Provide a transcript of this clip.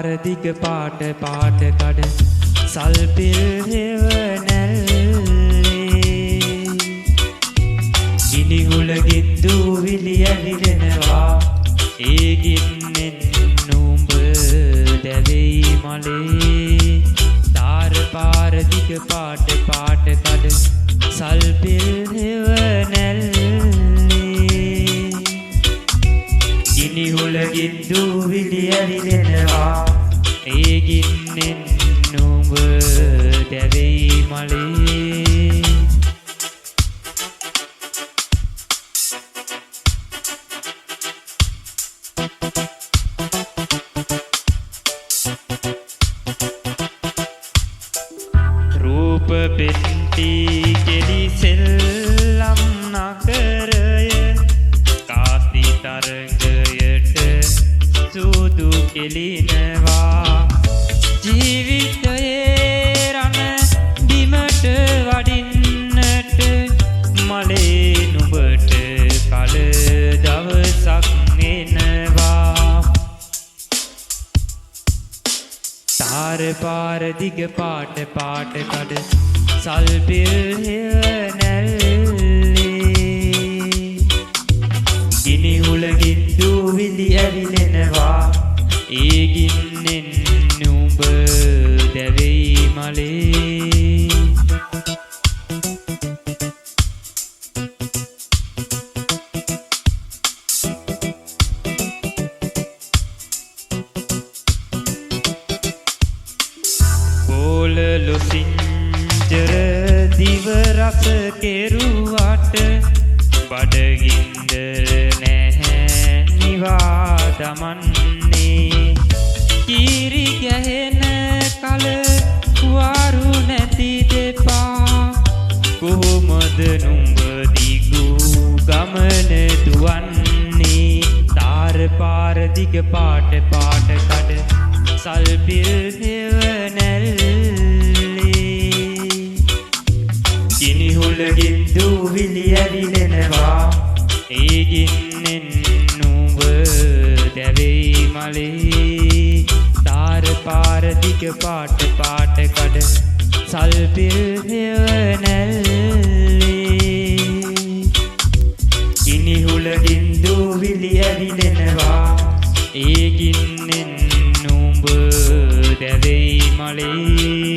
පාර දිග පාට පාට කඩ සල්පිල් හෙවනැල්ලේ ගිනිහුලගින් දූවිලි ඇවිලෙනවා ඒ ගින්නෙන් නුඹ දැවෙයි මලේ තාර පාර දිග පාට පාට කඩ සල්පිල් හෙවනැල්ලේ ගිනිහුලගින් දූවිලි ඇවිලෙනවා ඒ ගින්නෙන් නුඹ දැවෙයි මලේ රූප පෙට්ටි කෙලි සෙල්ලම් නගරය කාස්ති තරංගයට සුදු කෙලිනවා ජීවිතයේ රණ බිමට වඩින්නට මලේ නුඹට කල දවසක් එනවා තාර පාර දිග පාට පාට කඩ සල්පිල් හෙවනැල්ලේ ගිනිහුලගින් දූවිලි ඇවිලෙනවා ඒ ගින්නෙන් නුඹ දැවෙයි මලේ පොළොලු සිංජර දිව රස කෙරුවට බඩගින්දර නැහැ නිවා දමන්නේ කිරි ගැහෙන කල වාරු නැති දෙපා කොහොමද නුඹ දිගු ගමන දුවන්නේ තාර පාර දිග පාට පාට කඩ සල්පිල් හෙවනැල්ලේ ගිනිහුලගින් දූවිලි ඇවිලෙනවා ඒ ගින්නෙන් නුඹ දැවෙයි මලේ තාර පාර දිග පාට පාට කඩ සල්පිල් හෙවනැල්ලේ ගිනිහුලගින් දූවිලි ඇවිලෙනවා ඒ ගින්නෙන් නුඹ දැවෙයි මලේ